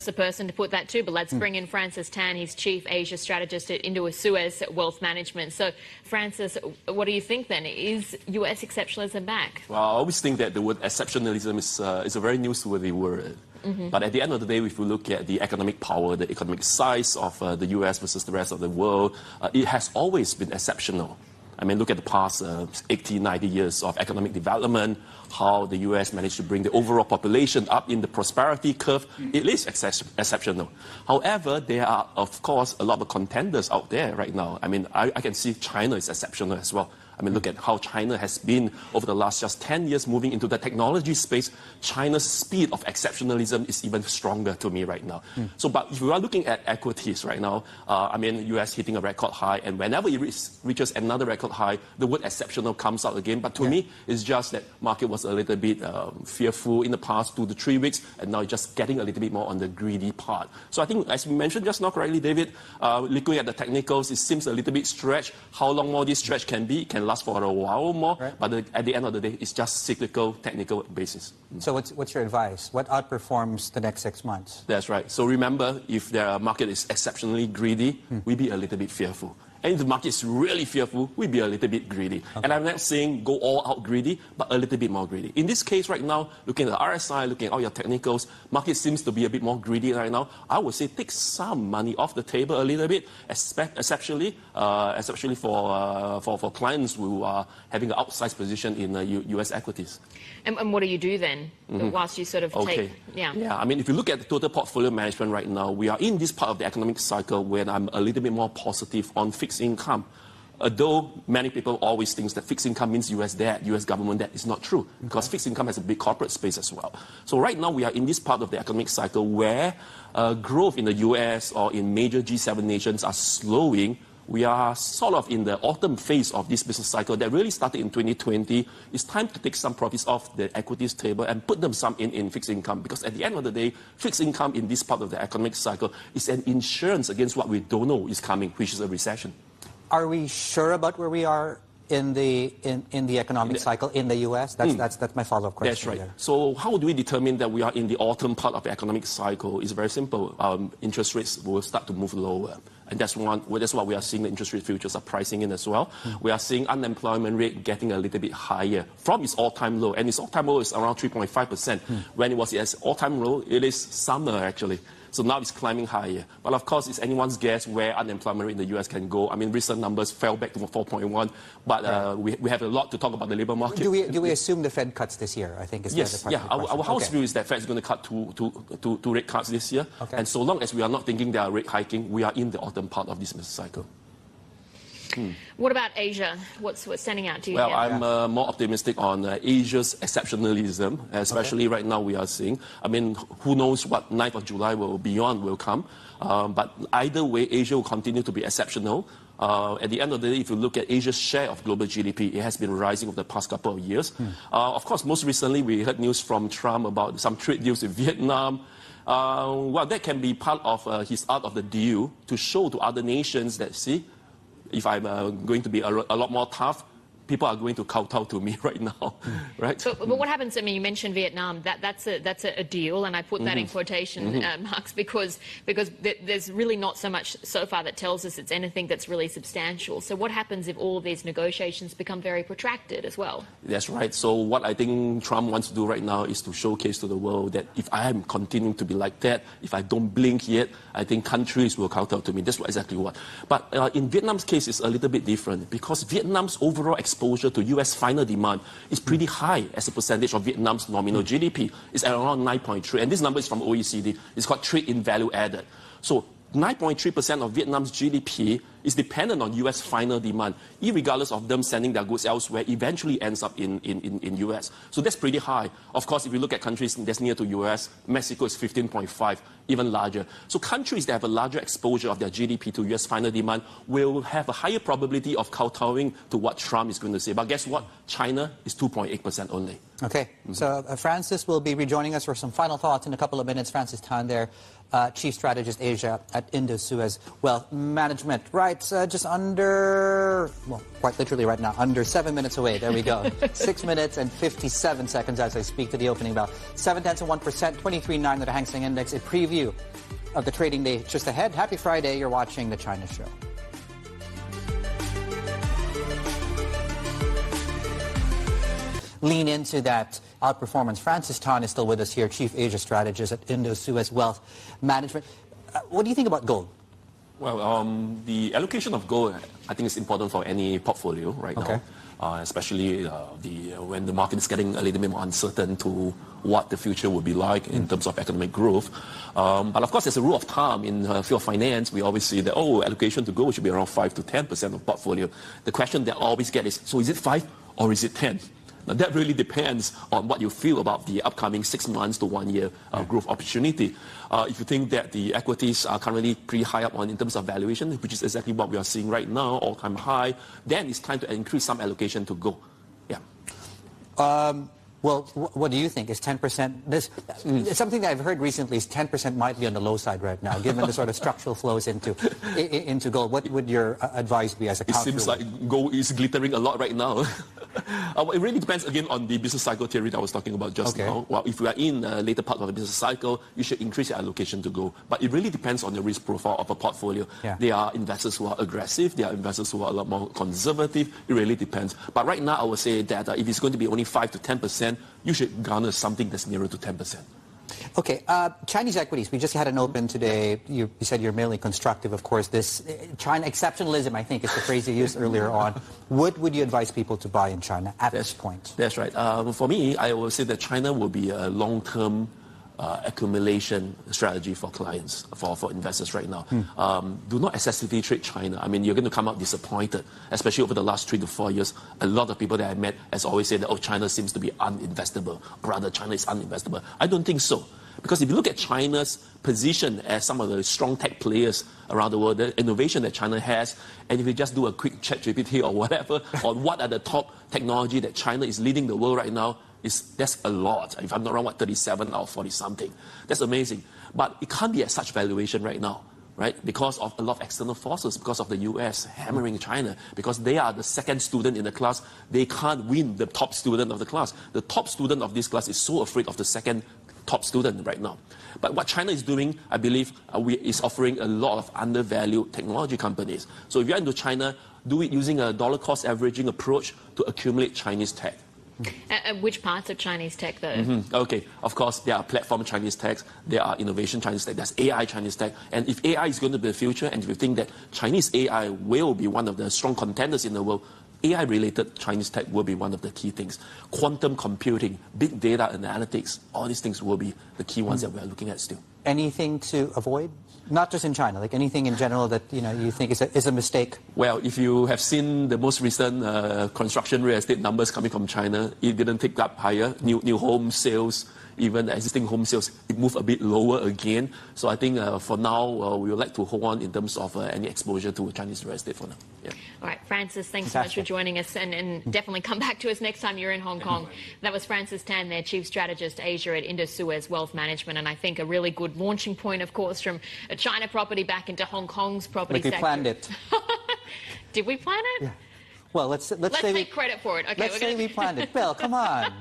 the person to put that to, but let's bring in Francis Tan. He's Chief Asia Strategist at Suez Wealth Management. So, Francis, what do you think then? Is US exceptionalism back? Well, I always think that the word exceptionalism is a very newsworthy word. But at the end of the day, if we look at the economic power, the economic size of the US versus the rest of the world, it has always been exceptional. I mean, look at the past 80, 90 years of economic development, how the US managed to bring the overall population up in the prosperity curve. It is exceptional. However, there are, of course, a lot of contenders out there right now. I mean, I can see China is exceptional as well. I mean, look at how China has been over the last just 10 years moving into the technology space. China's speed of exceptionalism is even stronger to me right now. So, but if we are looking at equities right now, I mean, US hitting a record high, and whenever it reaches another record high, the word exceptional comes out again. But to me, it's just that market was a little bit fearful in the past 2 to 3 weeks, and now it's just getting a little bit more on the greedy part. So I think, as we mentioned just now correctly, David, looking at the technicals, it seems a little bit stretched. How long more this stretch can be? It can last for a while more, but at the end of the day, it's just cyclical, technical basis. So what's your advice? What outperforms the next 6 months? That's right. So remember, if the market is exceptionally greedy, we be a little bit fearful. And if the market is really fearful, we'd be a little bit greedy. Okay. And I'm not saying go all out greedy, but a little bit more greedy. In this case right now, looking at the RSI, looking at all your technicals, market seems to be a bit more greedy right now. I would say take some money off the table a little bit, especially for clients who are having an outsized position in US equities. And what do you do then, whilst you sort of take... Yeah, I mean, if you look at the total portfolio management right now, we are in this part of the economic cycle where I'm a little bit more positive on fixed income. Although many people always think that fixed income means US debt, US government debt, is not true, because fixed income has a big corporate space as well. So right now we are in this part of the economic cycle where growth in the US or in major G7 nations are slowing. We are sort of in the autumn phase of this business cycle that really started in 2020. It's time to take some profits off the equities table and put them some in fixed income, because at the end of the day, fixed income in this part of the economic cycle is an insurance against what we don't know is coming, which is a recession. Are we sure about where we are in the economic cycle in the US? That's my follow-up question. That's right. There. So how do we determine that we are in the autumn part of the economic cycle? It's very simple. Interest rates will start to move lower. And that's what we are seeing. The interest rate futures are pricing in as well. We are seeing unemployment rate getting a little bit higher from its all-time low. And its all-time low is around 3.5%. When it was its all-time low, it is summer actually. So now it's climbing higher. But of course, it's anyone's guess where unemployment rate in the US can go. I mean, recent numbers fell back to 4.1. But we have a lot to talk about the labor market. Do we assume the Fed cuts this year? I think is yes, the part our house view is that Fed is going to cut two rate cuts this year. Okay. And so long as we are not thinking they are rate hiking, we are in the autumn part of this business cycle. What about Asia? What's standing out to you? Well, here? I'm more optimistic on Asia's exceptionalism, especially right now we are seeing. I mean, who knows what 9th of July will come. But either way, Asia will continue to be exceptional. At the end of the day, if you look at Asia's share of global GDP, it has been rising over the past couple of years. Of course, most recently we heard news from Trump about some trade deals with Vietnam. Well, that can be part of his art of the deal to show to other nations that, see, if I'm going to be a lot more tough, people are going to kowtow to me right now, right? But what happens? I mean, you mentioned Vietnam. That's a deal, and I put that in quotation marks because there's really not so much so far that tells us it's anything that's really substantial. So what happens if all of these negotiations become very protracted as well? That's right. So what I think Trump wants to do right now is to showcase to the world that if I am continuing to be like that, if I don't blink yet, I think countries will kowtow to me. That's exactly what. But in Vietnam's case, it's a little bit different because Vietnam's overall exposure to US final demand is pretty high as a percentage of Vietnam's nominal GDP. It's at around 9.3, and this number is from OECD. It's called trade in value added. So 9.3% of Vietnam's GDP is dependent on US final demand, irregardless of them sending their goods elsewhere, eventually ends up in US. So that's pretty high. Of course, if you look at countries that's near to US, Mexico is 15.5, even larger. So countries that have a larger exposure of their GDP to US final demand will have a higher probability of kowtowing to what Trump is going to say. But guess what? China is 2.8% only. Okay, so Francis will be rejoining us for some final thoughts in a couple of minutes. Francis Tan there, Chief Strategist Asia at Indo-Suez Wealth Management. Right, just under, well, quite literally right now, under 7 minutes away. There we go. 6 minutes and 57 seconds as I speak to the opening bell. 0.7%, 23.9 at the Hang Seng Index. A preview of the trading day just ahead. Happy Friday. You're watching The China Show. Lean into that outperformance. Francis Tan is still with us here, Chief Asia Strategist at Indo-Suez Wealth Management. What do you think about gold? Well, the allocation of gold, I think, is important for any portfolio right now, especially when the market is getting a little bit more uncertain to what the future will be like in terms of economic growth. But of course, there's a rule of thumb in field of finance. We always say that, allocation to gold should be around 5 to 10% of portfolio. The question that I always get is, so is it 5 or is it 10? Now, that really depends on what you feel about the upcoming 6 months to 1 year growth opportunity. If you think that the equities are currently pretty high up in terms of valuation, which is exactly what we are seeing right now, all-time high, then it's time to increase some allocation to gold. Yeah. Well, what do you think? Is 10%? Something that I've heard recently is 10% might be on the low side right now, given the sort of structural flows into gold. What would your advice be as a counter? It seems like gold is glittering a lot right now. It really depends, again, on the business cycle theory that I was talking about just now. Well, if we are in a later part of the business cycle, you should increase your allocation to gold. But it really depends on the risk profile of a portfolio. Yeah. There are investors who are aggressive. There are investors who are a lot more conservative. It really depends. But right now, I would say that if it's going to be only 5 to 10%, you should garner something that's nearer to 10%. Okay, Chinese equities. We just had an open today. You said you're mainly constructive, of course. This China exceptionalism, I think, is the phrase you used earlier on. What would you advise people to buy in China at this point? That's right. For me, I will say that China will be a long-term accumulation strategy for clients, for investors right now. Do not excessively trade China. I mean, you're going to come out disappointed, especially over the last 3 to 4 years. A lot of people that I met has always said that, China seems to be uninvestable. Rather, China is uninvestable. I don't think so. Because if you look at China's position as some of the strong tech players around the world, the innovation that China has, and if you just do a quick ChatGPT or whatever on what are the top technology that China is leading the world right now, that's a lot. If I'm not wrong, 37 or 40 something. That's amazing. But it can't be at such valuation right now, right? Because of a lot of external forces, because of the US hammering China, because they are the second student in the class. They can't win the top student of the class. The top student of this class is so afraid of the second top student right now. But what China is doing, I believe, is offering a lot of undervalued technology companies. So if you're into China, do it using a dollar cost averaging approach to accumulate Chinese tech. Which parts of Chinese tech, though? Okay, of course, there are platform Chinese tech, there are innovation Chinese tech, there's AI Chinese tech. And if AI is going to be the future, and if you think that Chinese AI will be one of the strong contenders in the world, AI-related Chinese tech will be one of the key things. Quantum computing, big data analytics, all these things will be the key ones that we are looking at still. Anything to avoid? Not just in China, like anything in general that you think is a mistake? Well, if you have seen the most recent construction real estate numbers coming from China, it didn't tick up higher. New home sales, even existing home sales, it moved a bit lower again. So I think for now, we would like to hold on in terms of any exposure to Chinese real estate for now. Yeah. All right, Francis, thanks so much for joining us, and definitely come back to us next time you're in Hong Kong. That was Francis Tan, their Chief Strategist Asia at Indo-Suez Wealth Management, and I think a really good launching point, of course, from a China property back into Hong Kong's property sector. We planned it. Did we plan it? Yeah. Well, let's say take credit for it. Okay, let's say we planned it. Bill, come on.